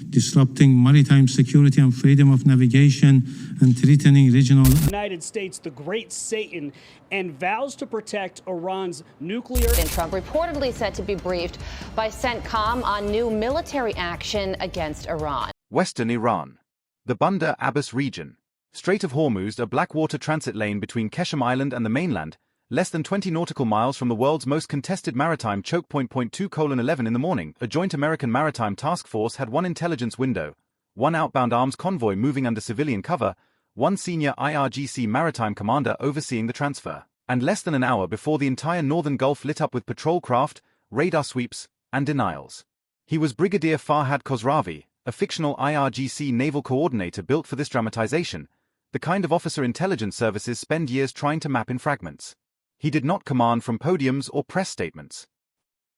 disrupting maritime security and freedom of navigation, and threatening regional. The United States, the great Satan, and vows to protect Iran's nuclear. And Trump reportedly said to be briefed by CENTCOM on new military action against Iran. Western Iran. The Bandar Abbas region. Strait of Hormuz, a blackwater transit lane between Keshem Island and the mainland, less than 20 nautical miles from the world's most contested maritime chokepoint. 2:11 in the morning, a joint American maritime task force had one intelligence window, one outbound arms convoy moving under civilian cover, one senior IRGC maritime commander overseeing the transfer, and less than an hour before the entire northern Gulf lit up with patrol craft, radar sweeps, and denials. He was Brigadier Farhad Khosravi, a fictional IRGC naval coordinator built for this dramatization, the kind of officer intelligence services spend years trying to map in fragments. He did not command from podiums or press statements.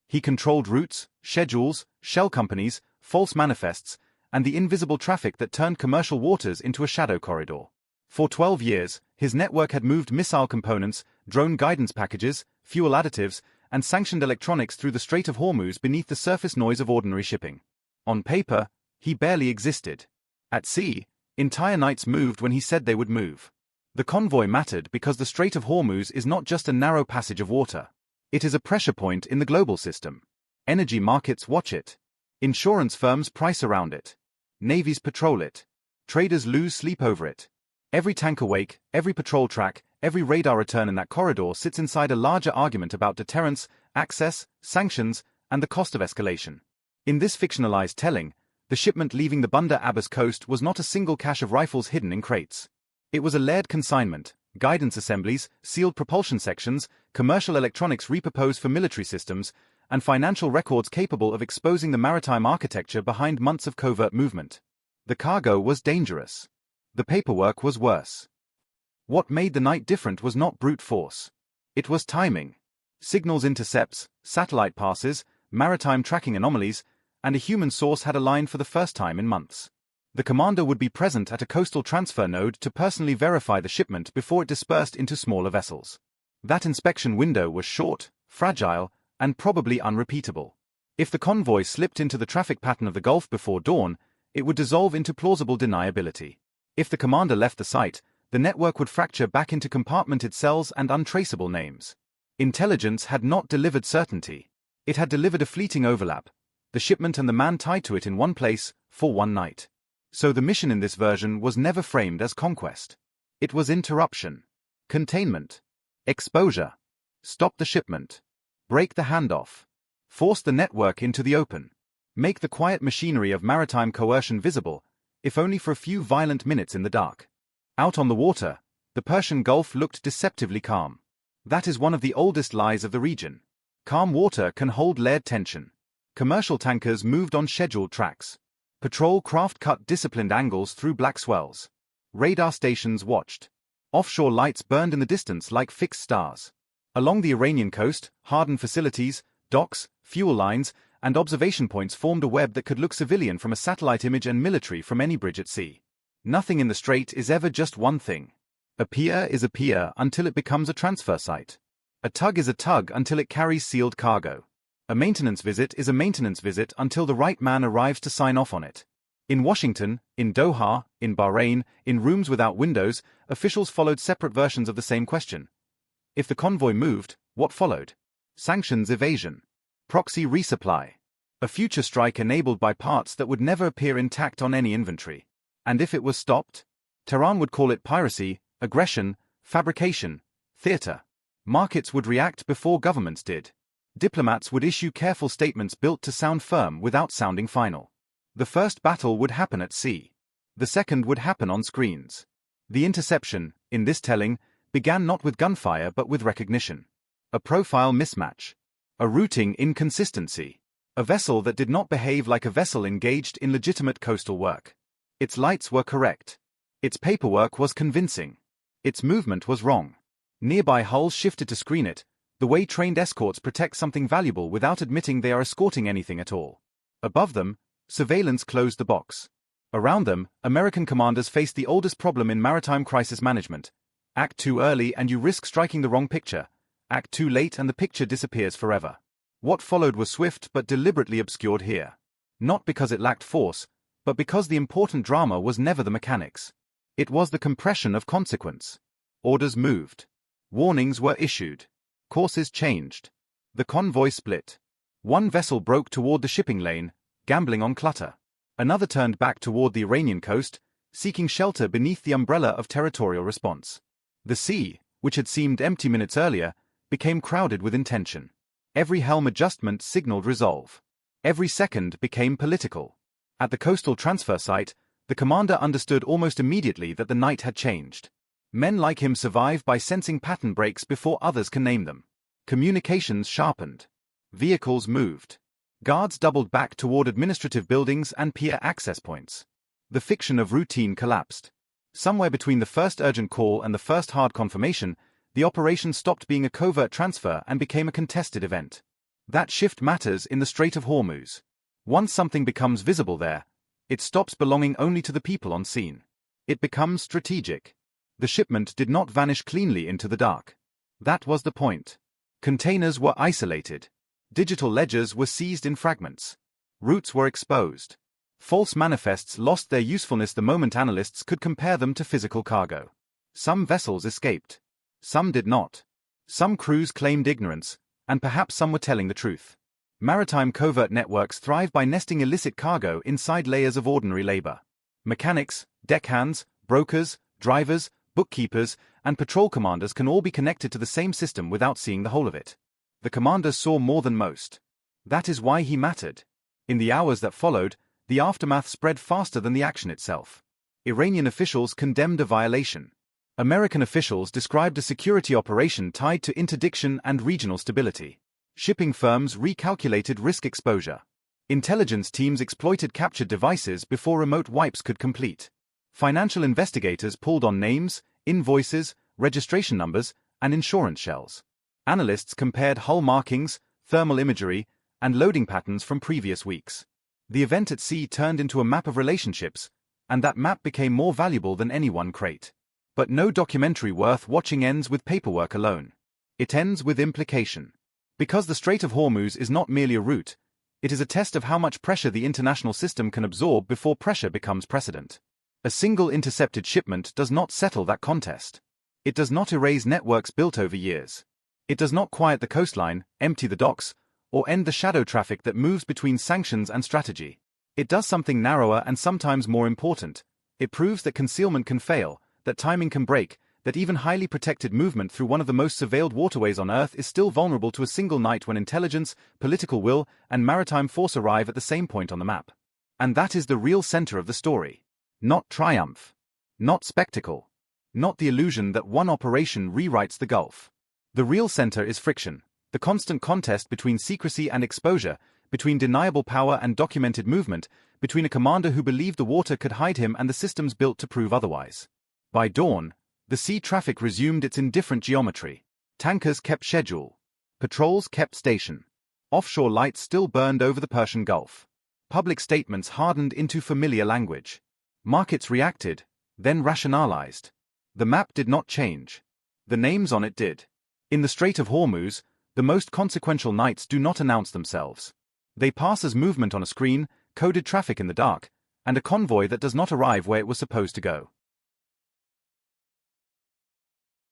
He controlled routes, schedules, shell companies, false manifests, and the invisible traffic that turned commercial waters into a shadow corridor. For 12 years, his network had moved missile components, drone guidance packages, fuel additives, and sanctioned electronics through the Strait of Hormuz beneath the surface noise of ordinary shipping. On paper, he barely existed. At sea, entire nights moved when he said they would move. The convoy mattered because the Strait of Hormuz is not just a narrow passage of water. It is a pressure point in the global system. Energy markets watch it. Insurance firms price around it. Navies patrol it. Traders lose sleep over it. Every tanker wake, every patrol track, every radar return in that corridor sits inside a larger argument about deterrence, access, sanctions, and the cost of escalation. In this fictionalized telling, the shipment leaving the Bandar Abbas coast was not a single cache of rifles hidden in crates. It was a layered consignment, guidance assemblies, sealed propulsion sections, commercial electronics repurposed for military systems, and financial records capable of exposing the maritime architecture behind months of covert movement. The cargo was dangerous. The paperwork was worse. What made the night different was not brute force. It was timing. Signals intercepts, satellite passes, maritime tracking anomalies, and a human source had aligned for the first time in months. The commander would be present at a coastal transfer node to personally verify the shipment before it dispersed into smaller vessels. That inspection window was short, fragile, and probably unrepeatable. If the convoy slipped into the traffic pattern of the Gulf before dawn, it would dissolve into plausible deniability. If the commander left the site, the network would fracture back into compartmented cells and untraceable names. Intelligence had not delivered certainty. It had delivered a fleeting overlap, the shipment and the man tied to it in one place, for one night. So the mission in this version was never framed as conquest. It was interruption, containment, exposure, stop the shipment, break the handoff, force the network into the open, make the quiet machinery of maritime coercion visible, if only for a few violent minutes in the dark. Out on the water, the Persian Gulf looked deceptively calm. That is one of the oldest lies of the region. Calm water can hold layered tension. Commercial tankers moved on scheduled tracks. Patrol craft cut disciplined angles through black swells. Radar stations watched. Offshore lights burned in the distance like fixed stars. Along the Iranian coast, hardened facilities, docks, fuel lines, and observation points formed a web that could look civilian from a satellite image and military from any bridge at sea. Nothing in the strait is ever just one thing. A pier is a pier until it becomes a transfer site. A tug is a tug until it carries sealed cargo. A maintenance visit is a maintenance visit until the right man arrives to sign off on it. In Washington, in Doha, in Bahrain, in rooms without windows, officials followed separate versions of the same question. If the convoy moved, what followed? Sanctions evasion. Proxy resupply. A future strike enabled by parts that would never appear intact on any inventory. And if it was stopped? Tehran would call it piracy, aggression, fabrication, theater. Markets would react before governments did. Diplomats would issue careful statements built to sound firm without sounding final. The first battle would happen at sea. The second would happen on screens. The interception, in this telling, began not with gunfire but with recognition. A profile mismatch. A routing inconsistency. A vessel that did not behave like a vessel engaged in legitimate coastal work. Its lights were correct. Its paperwork was convincing. Its movement was wrong. Nearby hulls shifted to screen it, the way trained escorts protect something valuable without admitting they are escorting anything at all. Above them, surveillance closed the box. Around them, American commanders faced the oldest problem in maritime crisis management. Act too early and you risk striking the wrong picture. Act too late and the picture disappears forever. What followed was swift but deliberately obscured here. Not because it lacked force, But because the important drama was never the mechanics. It was the compression of consequence. Orders moved. Warnings were issued. Courses changed. The convoy split. One vessel broke toward the shipping lane, gambling on clutter. Another turned back toward the Iranian coast, seeking shelter beneath the umbrella of territorial response. The sea, which had seemed empty minutes earlier, became crowded with intention. Every helm adjustment signaled resolve. Every second became political. At the coastal transfer site, the commander understood almost immediately that the night had changed. Men like him survive by sensing pattern breaks before others can name them. Communications sharpened. Vehicles moved. Guards doubled back toward administrative buildings and pier access points. The fiction of routine collapsed. Somewhere between the first urgent call and the first hard confirmation, the operation stopped being a covert transfer and became a contested event. That shift matters in the Strait of Hormuz. Once something becomes visible there, it stops belonging only to the people on scene. It becomes strategic. The shipment did not vanish cleanly into the dark. That was the point. Containers were isolated. Digital ledgers were seized in fragments. Routes were exposed. False manifests lost their usefulness the moment analysts could compare them to physical cargo. Some vessels escaped. Some did not. Some crews claimed ignorance, and perhaps some were telling the truth. Maritime covert networks thrive by nesting illicit cargo inside layers of ordinary labor. Mechanics, deckhands, brokers, drivers, bookkeepers, and patrol commanders can all be connected to the same system without seeing the whole of it. The commander saw more than most. That is why he mattered. In the hours that followed, the aftermath spread faster than the action itself. Iranian officials condemned a violation. American officials described a security operation tied to interdiction and regional stability. Shipping firms recalculated risk exposure. Intelligence teams exploited captured devices before remote wipes could complete. Financial investigators pulled on names, invoices, registration numbers, and insurance shells. Analysts compared hull markings, thermal imagery, and loading patterns from previous weeks. The event at sea turned into a map of relationships, and that map became more valuable than any one crate. But no documentary worth watching ends with paperwork alone. It ends with implication. Because the Strait of Hormuz is not merely a route, it is a test of how much pressure the international system can absorb before pressure becomes precedent. A single intercepted shipment does not settle that contest. It does not erase networks built over years. It does not quiet the coastline, empty the docks, or end the shadow traffic that moves between sanctions and strategy. It does something narrower and sometimes more important. It proves that concealment can fail, that timing can break, that even highly protected movement through one of the most surveilled waterways on Earth is still vulnerable to a single night when intelligence, political will, and maritime force arrive at the same point on the map. And that is the real center of the story. Not triumph. Not spectacle. Not the illusion that one operation rewrites the Gulf. The real center is friction, the constant contest between secrecy and exposure, between deniable power and documented movement, between a commander who believed the water could hide him and the systems built to prove otherwise. By dawn, the sea traffic resumed its indifferent geometry. Tankers kept schedule. Patrols kept station. Offshore lights still burned over the Persian Gulf. Public statements hardened into familiar language. Markets reacted, then rationalized. The map did not change. The names on it did. In the Strait of Hormuz, the most consequential nights do not announce themselves. They pass as movement on a screen, coded traffic in the dark, and a convoy that does not arrive where it was supposed to go.